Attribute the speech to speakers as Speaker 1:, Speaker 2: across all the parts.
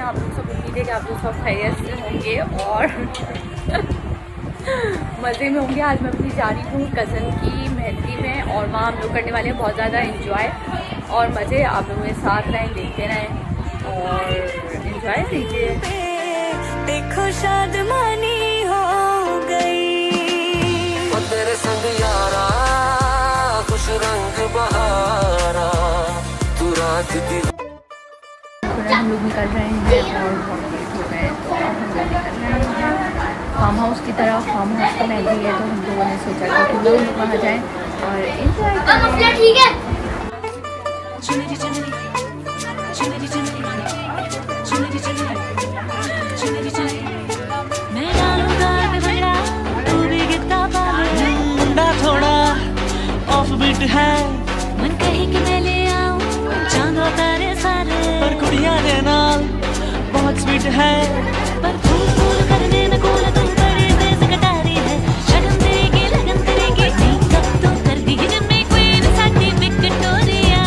Speaker 1: आप लोग सब उम्मीद है कि आप लोग सब खैरियत से होंगे और मज़े में होंगे। आज मैं अपनी जा रही हूँ कज़न की मेहंदी में और वहाँ हम लोग करने वाले हैं बहुत ज़्यादा इंजॉय और मज़े। आप लोग मेरे साथ रहें, देखते रहें और इंजॉय कीजिए।
Speaker 2: देखो शादमानी हो गई तेरे संग यारा, खुश रंग बहारा, तू रात दी।
Speaker 1: हम लोग निकल रहे हैं और बहुत लेट हो गए तो हम लोग निकल रहे हैं फार्म हाउस की तरफ। फार्म हाउस का मेहंदी है तो हम लोगों ने सोचा कि क्यों ना हम लोग वहाँ जाएँ और एंजॉय करें। ठीक है।
Speaker 2: थोड़ा ऑफ बीट है मन कही कि मैं ले आऊं चांद तारे सारे, पर कुड़िया दे नाल बहुत स्वीट है, पर फूल फूल करने में कूल तुम बड़ी तेज कटारी है, शगन देगी लगन करेगी मेकअप तो कर दी जिनमें क्वीन साडी विक्टोरिया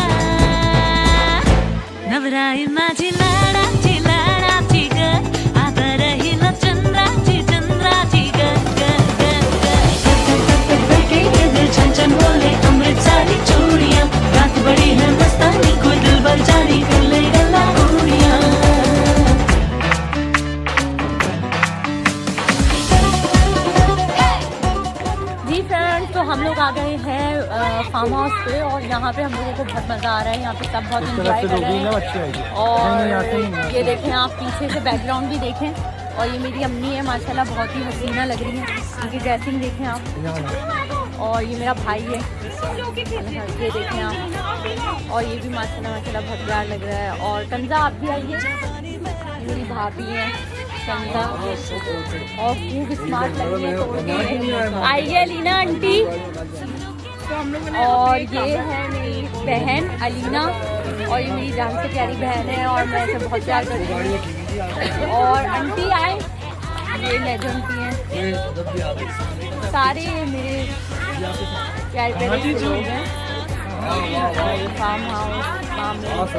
Speaker 2: नवराई माझी लाड़ा ची गर आता रही लो चंद्रा ची गर छन छन बोले अमृत सारी चूड़ियां, रात बड़ी है मस्तानी कोई दिल भर जानी कर ले गला उड़ियां।
Speaker 1: जी फ्रेंड्स, तो हम लोग आ गए हैं फार्म हाउस पे और यहाँ पे हम लोगों को बहुत मज़ा आ रहा है। यहाँ पे सब बहुत एंजॉय कर रहे हैं और ये देखें आप पीछे से बैकग्राउंड भी देखें और ये मेरी अम्मी है माशाल्लाह, बहुत ही हसीना लग रही है। उनकी ड्रेसिंग देखें आप और ये मेरा भाई है, ये देखें आप और ये भी माशाल्लाह बहुत प्यार लग रहा है। और कंजा आप भी आइए, मेरी भाभी है कंजा और खूब स्मार्ट लग रही है। आइए लीना आंटी। और ये है मेरी बहन अलीना और ये मेरी जान से प्यारी बहन है और मैं इसे बहुत प्यार करती हूँ। और आंटी आए, ये लेजेंड भी हैं, सारे मेरे प्यारे प्यारे लोग हैं। फार्म हाउस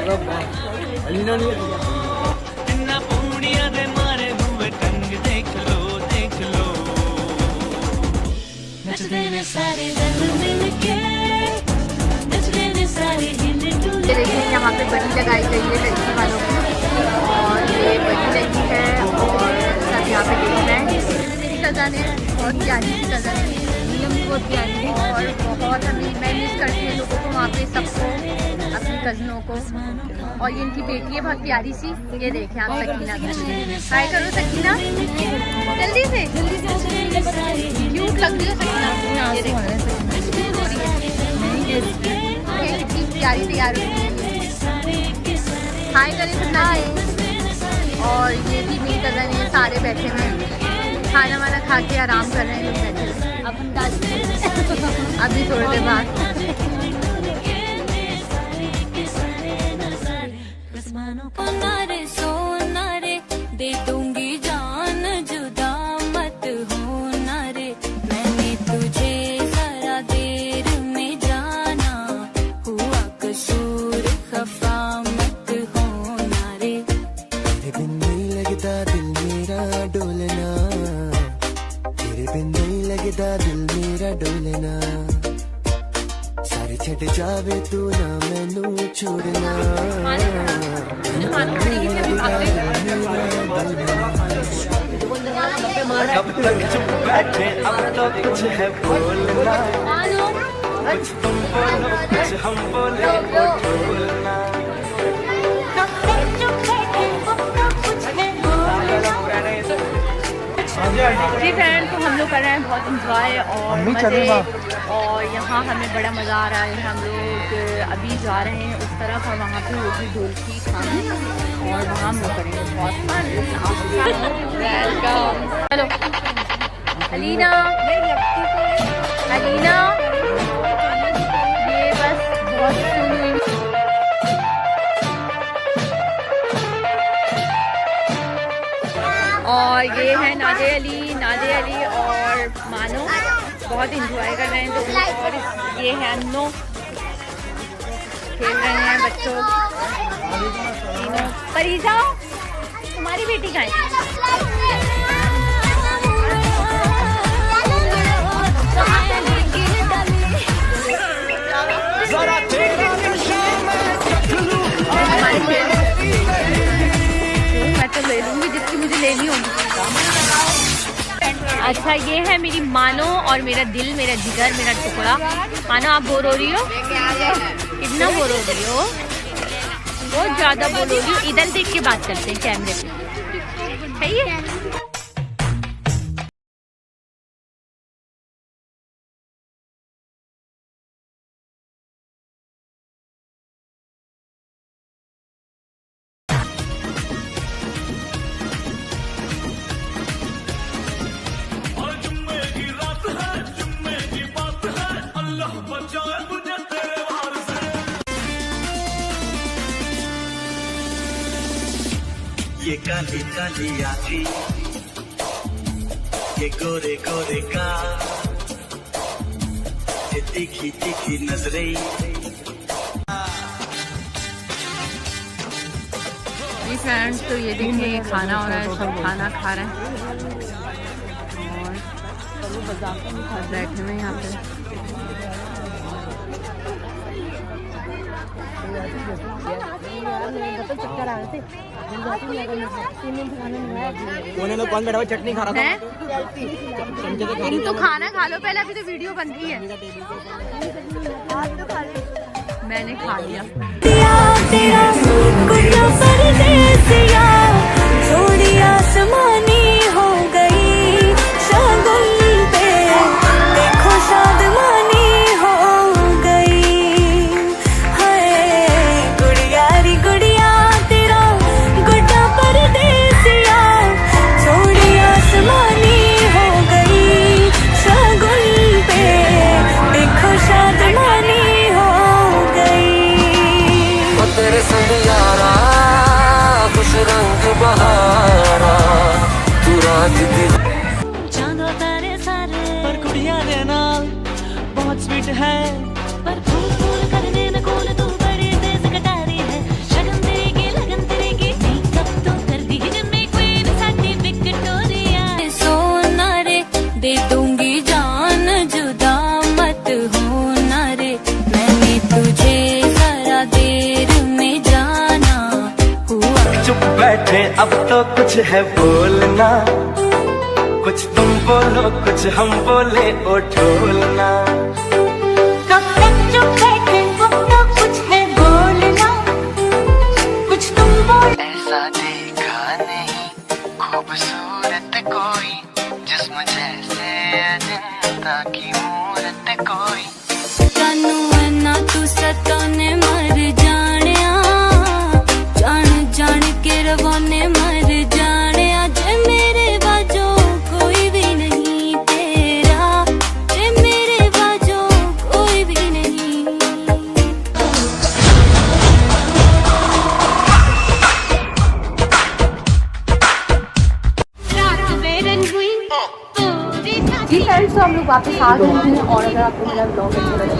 Speaker 1: ये देखिए यहाँ पे बड़ी लगाई गई है लड़की वालों की और ये बड़ी लगी है और सब यहाँ पे देख रहे हैं। मेरी कज़न है, बहुत प्यारी सी कज़न है, नीलम भी बहुत प्यारी है और बहुत हमें मैं मिस करती हूँ लोगों को वहाँ पे, सबको, अपनी कज़नों को। और ये इनकी बेटी है बहुत प्यारी सी, ये देखें आप सकीना। हाय करो सकीना, जल्दी से क्यूट लग रही है सकीना, कितनी प्यारी तैयार हुई है। हाय करें सकीना। और ये भी मेरी कज़न है, सारे बैठे हुए हैं, खाना वाना खा के आराम कर रहे हैं लोग बैठे हुए। अब हम डालते अभी थोड़ी देर बाद। दे दूंगी जान जुदा मत होना रे, मैंने तुझे जरा देर में जाना, हुआ कसूर खफा मत होना रे। तेरे बिन नहीं लगता दिल मेरा डोलना, तेरे बिन नहीं लगता दिल मेरा डोलना, सारे छट जावे तू ना मैनू छोड़ना।
Speaker 2: अब तक चुप बैठे अब तो कुछ है बोलना, कुछ तुम बोलो कुछ हम बोले वो बोलना।
Speaker 1: जी फ्रेंड, तो हम लोग कर रहे हैं बहुत इंजॉय और मज़े और यहाँ हमें बड़ा मज़ा आ रहा है। हम लोग अभी जा रहे हैं उस तरफ और वहाँ पे होगी ढोलकी खाने और वहाँ हम लोग करेंगे बहुत फन। वेलकम। चलो अलीना, अलीना ये बस बहुत सुनी। और ये है नादे अली और मानो, बहुत इंजॉय कर रहे हैं दोनों। और ये है अन्नो, खेल रहे हैं बच्चों तीनों। परी जाओ तुम्हारी बेटी का है? मैं तो ले लूंगी जिसकी मुझे लेनी होगी। अच्छा ये है मेरी मानो और मेरा दिल, मेरा जिगर, मेरा टुकड़ा। मानो आप बोर हो रही हो? कितना बोर हो रही हो? बहुत ज्यादा बोर हो रही हो। इधर देख के बात करते हैं कैमरे पे, सही है?
Speaker 3: ये काली काली आँखें, ये गोरे गोरे का, ये तीखी तीखी नजरें।
Speaker 1: जी फ्रेंड्स, तो ये देखिए ये खाना हो रहा है, सब खाना खा रहे हैं और बैठे हुए यहाँ पे।
Speaker 4: कौन बैठा हुआ चटनी खा रहा था?
Speaker 1: तुम तो खाना खा लो पहले, अभी तो वीडियो बन रही है। मैंने खा लिया। थोड़ी आसमानी हो गई शगुन पे, देखो शादमानी हो गई है। गुड़िया री गुड़िया तेरा गुड्डा परदेसिया, थोड़ी आसमानी हो गई शगुन पे, देखो शादमानी हो गई।
Speaker 4: तेरे संग यारा खुश रंग बहारा, तू रात दी
Speaker 2: चांदो तारे सारे पर कुड़िया दे नाल बहुत स्वीट है, पर फूल फूल करने में कौन तू बड़ी तेज कटारी है। शगन तेरे की लगन तेरे की मेकअप तो कर दी जिम्मे क्वीन साडी विक्टोरिया।
Speaker 5: सोना रे दे दूंगी जान, जुदा मत होना रे, मैंने तुझे जरा देर में जाना हुआ।
Speaker 3: चुप बैठे अब तो कुछ है बोलना, कुछ तुम बोलो कुछ हम बोले ओ ढोलना।
Speaker 5: कब तक चुप बैठे, अब तो कुछ है बोलना, कुछ तुम बोल।
Speaker 3: ऐसा देखा नहीं खूबसूरत कोई, जिस्म जैसे अजंता की मूरत कोई।
Speaker 5: जानू ना तू सताने मर जानिया, जान जान के रवाने मर जानिया। जे मेरे बाजो कोई भी नहीं तेरा, जे मेरे बाजो कोई भी नहीं।
Speaker 1: जी फ्रेंड्स, तो हम लोग वापस आ गए हैं और अगर आपको मेरा ब्लॉग अच्छा लगा तो